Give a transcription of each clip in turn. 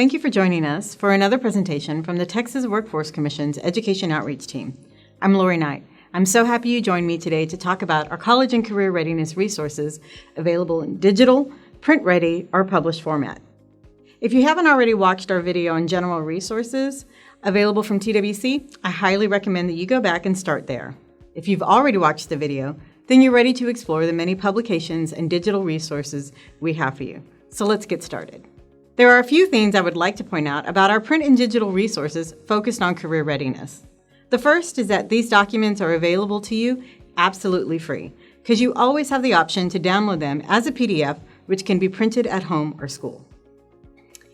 Thank you for joining us for another presentation from the Texas Workforce Commission's Education Outreach Team. I'm Lori Knight. I'm so happy you joined me today to talk about our college and career readiness resources available in digital, print-ready, or published format. If you haven't already watched our video on general resources available from TWC, I highly recommend that you go back and start there. If you've already watched the video, then you're ready to explore the many publications and digital resources we have for you. So let's get started. There are a few things I would like to point out about our print and digital resources focused on career readiness. The first is that these documents are available to you absolutely free, because you always have the option to download them as a PDF, which can be printed at home or school.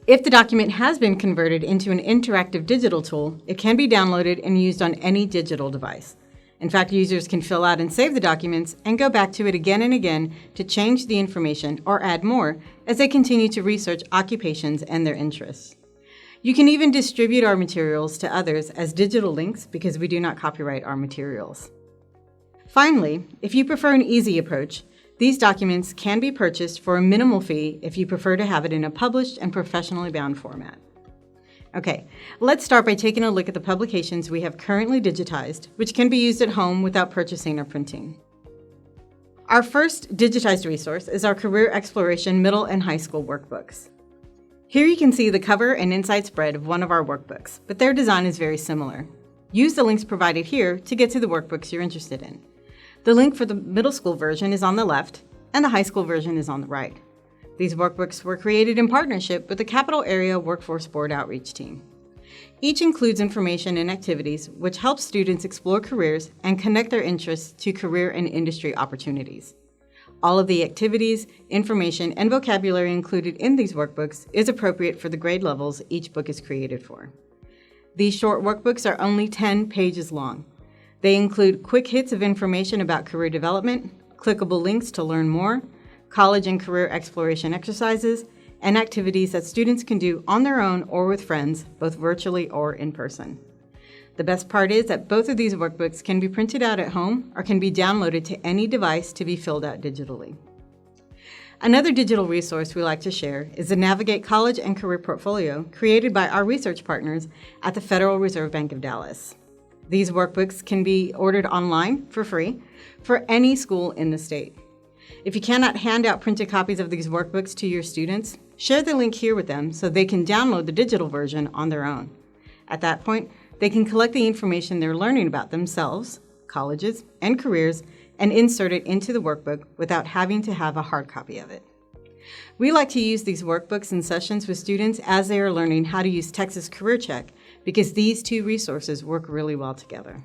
If the document has been converted into an interactive digital tool, it can be downloaded and used on any digital device. In fact, users can fill out and save the documents and go back to it again and again to change the information or add more as they continue to research occupations and their interests. You can even distribute our materials to others as digital links because we do not copyright our materials. Finally, if you prefer an easy approach, these documents can be purchased for a minimal fee if you prefer to have it in a published and professionally bound format. Okay, let's start by taking a look at the publications we have currently digitized, which can be used at home without purchasing or printing. Our first digitized resource is our Career Exploration Middle and High School workbooks. Here you can see the cover and inside spread of one of our workbooks, but their design is very similar. Use the links provided here to get to the workbooks you're interested in. The link for the middle school version is on the left, and the high school version is on the right. These workbooks were created in partnership with the Capital Area Workforce Board Outreach Team. Each includes information and activities which help students explore careers and connect their interests to career and industry opportunities. All of the activities, information, and vocabulary included in these workbooks is appropriate for the grade levels each book is created for. These short workbooks are only 10 pages long. They include quick hits of information about career development, clickable links to learn more, college and career exploration exercises, and activities that students can do on their own or with friends, both virtually or in person. The best part is that both of these workbooks can be printed out at home or can be downloaded to any device to be filled out digitally. Another digital resource we like to share is the Navigate College and Career Portfolio created by our research partners at the Federal Reserve Bank of Dallas. These workbooks can be ordered online for free for any school in the state. If you cannot hand out printed copies of these workbooks to your students, share the link here with them so they can download the digital version on their own. At that point, they can collect the information they're learning about themselves, colleges, and careers, and insert it into the workbook without having to have a hard copy of it. We like to use these workbooks in sessions with students as they are learning how to use Texas Career Check because these two resources work really well together.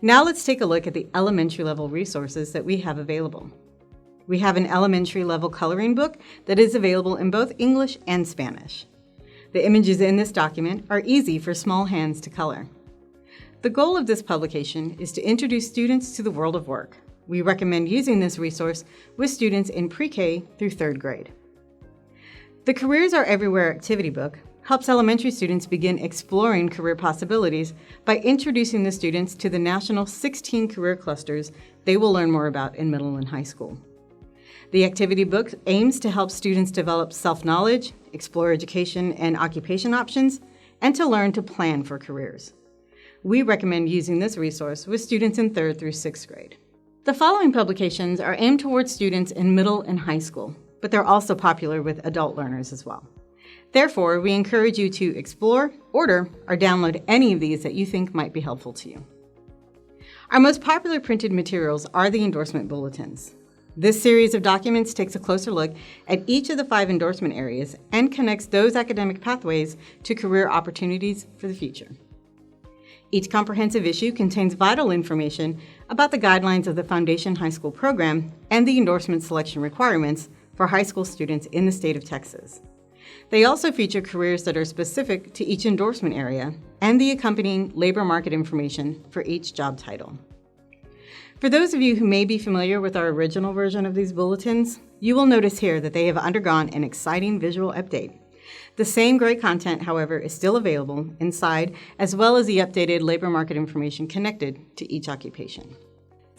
Now let's take a look at the elementary level resources that we have available. We have an elementary level coloring book that is available in both English and Spanish. The images in this document are easy for small hands to color. The goal of this publication is to introduce students to the world of work. We recommend using this resource with students in pre-K through 3rd grade. The Careers Are Everywhere activity book helps elementary students begin exploring career possibilities by introducing the students to the national 16 career clusters they will learn more about in middle and high school. The activity book aims to help students develop self-knowledge, explore education and occupation options, and to learn to plan for careers. We recommend using this resource with students in 3rd through 6th grade. The following publications are aimed towards students in middle and high school, but they're also popular with adult learners as well. Therefore, we encourage you to explore, order, or download any of these that you think might be helpful to you. Our most popular printed materials are the Endorsement Bulletins. This series of documents takes a closer look at each of the 5 endorsement areas and connects those academic pathways to career opportunities for the future. Each comprehensive issue contains vital information about the guidelines of the Foundation High School program and the endorsement selection requirements for high school students in the state of Texas. They also feature careers that are specific to each endorsement area and the accompanying labor market information for each job title. For those of you who may be familiar with our original version of these bulletins, you will notice here that they have undergone an exciting visual update. The same great content, however, is still available inside, as well as the updated labor market information connected to each occupation.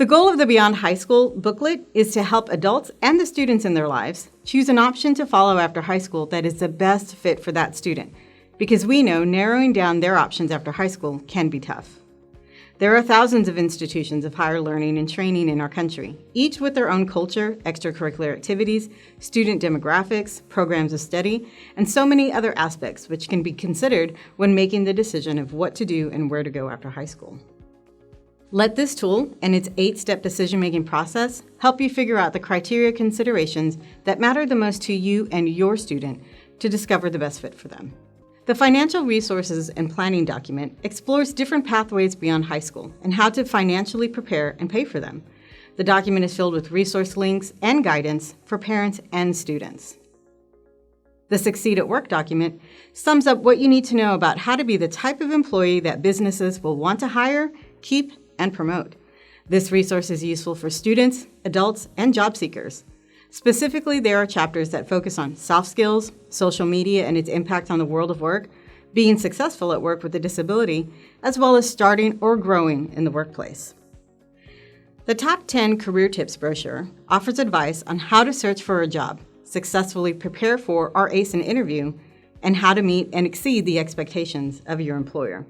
The goal of the Beyond High School booklet is to help adults and the students in their lives choose an option to follow after high school that is the best fit for that student, because we know narrowing down their options after high school can be tough. There are thousands of institutions of higher learning and training in our country, each with their own culture, extracurricular activities, student demographics, programs of study, and so many other aspects which can be considered when making the decision of what to do and where to go after high school. Let this tool and its 8-step decision-making process help you figure out the criteria considerations that matter the most to you and your student to discover the best fit for them. The Financial Resources and Planning document explores different pathways beyond high school and how to financially prepare and pay for them. The document is filled with resource links and guidance for parents and students. The Succeed at Work document sums up what you need to know about how to be the type of employee that businesses will want to hire, keep, and promote. This resource is useful for students, adults, and job seekers. Specifically, there are chapters that focus on soft skills, social media and its impact on the world of work, being successful at work with a disability, as well as starting or growing in the workplace. The Top 10 Career Tips brochure offers advice on how to search for a job, successfully prepare for or ace an interview, and how to meet and exceed the expectations of your employer.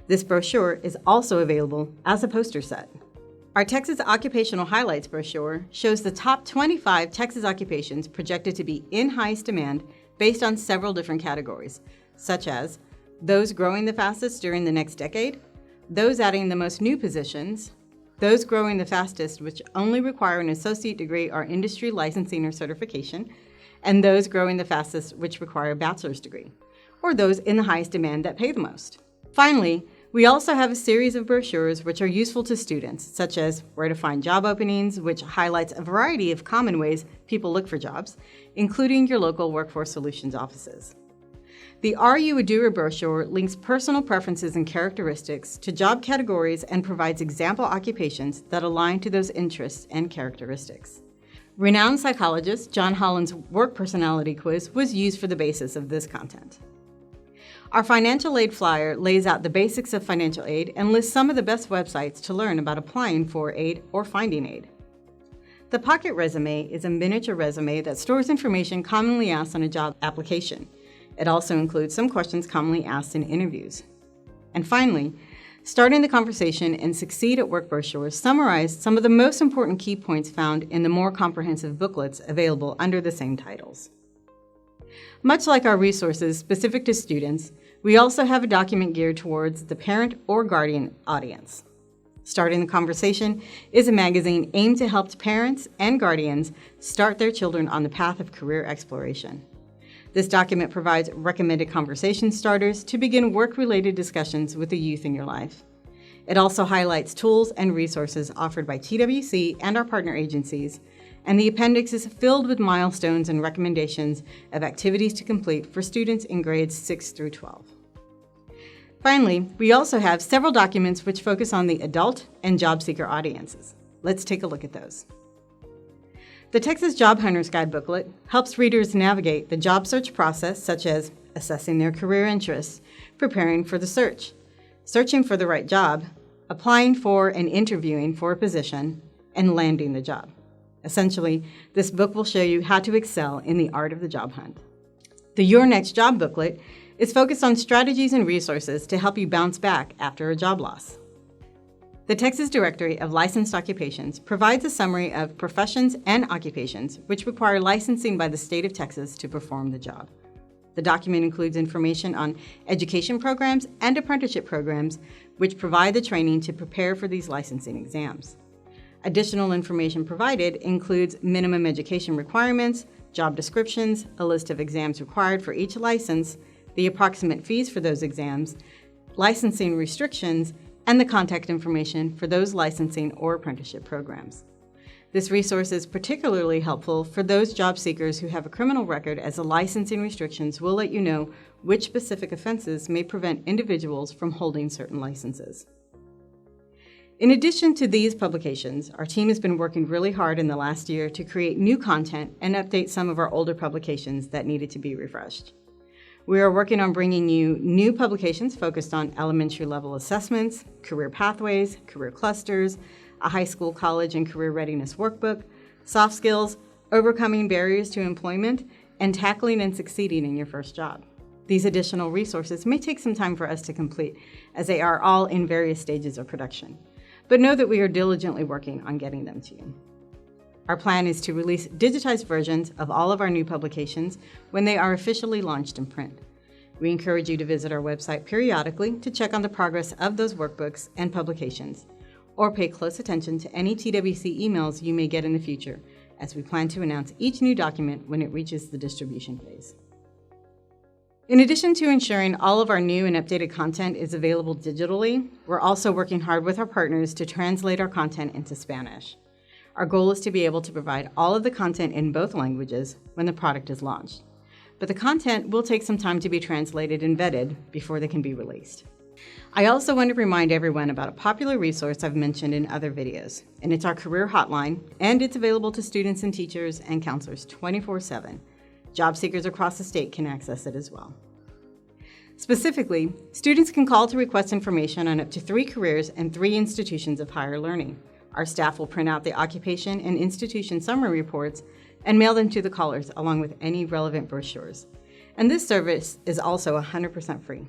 This brochure is also available as a poster set. Our Texas Occupational Highlights brochure shows the top 25 Texas occupations projected to be in highest demand based on several different categories, such as those growing the fastest during the next decade, those adding the most new positions, those growing the fastest which only require an associate degree or industry licensing or certification, and those growing the fastest which require a bachelor's degree, or those in the highest demand that pay the most. Finally, we also have a series of brochures which are useful to students, such as Where to Find Job Openings, which highlights a variety of common ways people look for jobs, including your local Workforce Solutions offices. The Are You a Doer brochure links personal preferences and characteristics to job categories and provides example occupations that align to those interests and characteristics. Renowned psychologist John Holland's work personality quiz was used for the basis of this content. Our financial aid flyer lays out the basics of financial aid and lists some of the best websites to learn about applying for aid or finding aid. The Pocket Resume is a miniature resume that stores information commonly asked on a job application. It also includes some questions commonly asked in interviews. And finally, Starting the Conversation and Succeed at Work brochures summarize some of the most important key points found in the more comprehensive booklets available under the same titles. Much like our resources specific to students, we also have a document geared towards the parent or guardian audience. Starting the Conversation is a magazine aimed to help parents and guardians start their children on the path of career exploration. This document provides recommended conversation starters to begin work-related discussions with the youth in your life. It also highlights tools and resources offered by TWC and our partner agencies, and the appendix is filled with milestones and recommendations of activities to complete for students in grades 6 through 12. Finally, we also have several documents which focus on the adult and job seeker audiences. Let's take a look at those. The Texas Job Hunter's Guide booklet helps readers navigate the job search process, such as assessing their career interests, preparing for the search, searching for the right job, applying for and interviewing for a position, and landing the job. Essentially, this book will show you how to excel in the art of the job hunt. The Your Next Job booklet is focused on strategies and resources to help you bounce back after a job loss. The Texas Directory of Licensed Occupations provides a summary of professions and occupations which require licensing by the state of Texas to perform the job. The document includes information on education programs and apprenticeship programs which provide the training to prepare for these licensing exams. Additional information provided includes minimum education requirements, job descriptions, a list of exams required for each license, the approximate fees for those exams, licensing restrictions, and the contact information for those licensing or apprenticeship programs. This resource is particularly helpful for those job seekers who have a criminal record, as the licensing restrictions will let you know which specific offenses may prevent individuals from holding certain licenses. In addition to these publications, our team has been working really hard in the last year to create new content and update some of our older publications that needed to be refreshed. We are working on bringing you new publications focused on elementary level assessments, career pathways, career clusters, a high school, college, and career readiness workbook, soft skills, overcoming barriers to employment, and tackling and succeeding in your first job. These additional resources may take some time for us to complete, as they are all in various stages of production. But know that we are diligently working on getting them to you. Our plan is to release digitized versions of all of our new publications when they are officially launched in print. We encourage you to visit our website periodically to check on the progress of those workbooks and publications, or pay close attention to any TWC emails you may get in the future, as we plan to announce each new document when it reaches the distribution phase. In addition to ensuring all of our new and updated content is available digitally, we're also working hard with our partners to translate our content into Spanish. Our goal is to be able to provide all of the content in both languages when the product is launched. But the content will take some time to be translated and vetted before they can be released. I also want to remind everyone about a popular resource I've mentioned in other videos, and it's our Career Hotline, and it's available to students and teachers and counselors 24/7. Job seekers across the state can access it as well. Specifically, students can call to request information on up to 3 careers and 3 institutions of higher learning. Our staff will print out the occupation and institution summary reports and mail them to the callers along with any relevant brochures. And this service is also 100% free.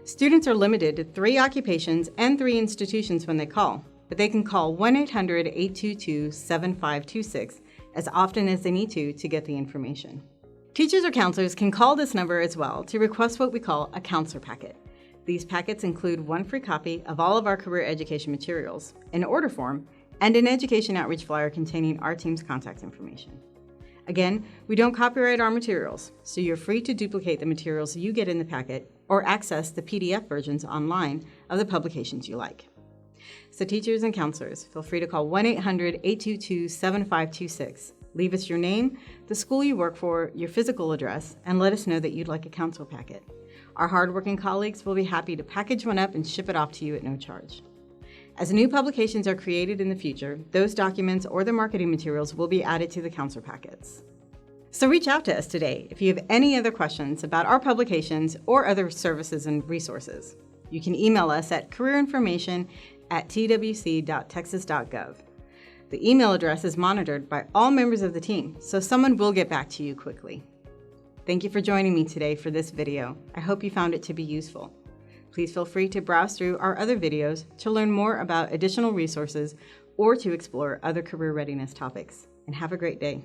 Students are limited to 3 occupations and 3 institutions when they call, but they can call 1-800-822-7526 as often as they need to get the information. Teachers or counselors can call this number as well to request what we call a counselor packet. These packets include 1 free copy of all of our career education materials, an order form, and an education outreach flyer containing our team's contact information. Again, we don't copyright our materials, so you're free to duplicate the materials you get in the packet or access the PDF versions online of the publications you like. So teachers and counselors, feel free to call 1-800-822-7526. Leave us your name, the school you work for, your physical address, and let us know that you'd like a counselor packet. Our hardworking colleagues will be happy to package one up and ship it off to you at no charge. As new publications are created in the future, those documents or the marketing materials will be added to the counselor packets. So reach out to us today if you have any other questions about our publications or other services and resources. You can email us at careerinformation@twc.texas.gov. The email address is monitored by all members of the team, so someone will get back to you quickly. Thank you for joining me today for this video. I hope you found it to be useful. Please feel free to browse through our other videos to learn more about additional resources or to explore other career readiness topics. And have a great day.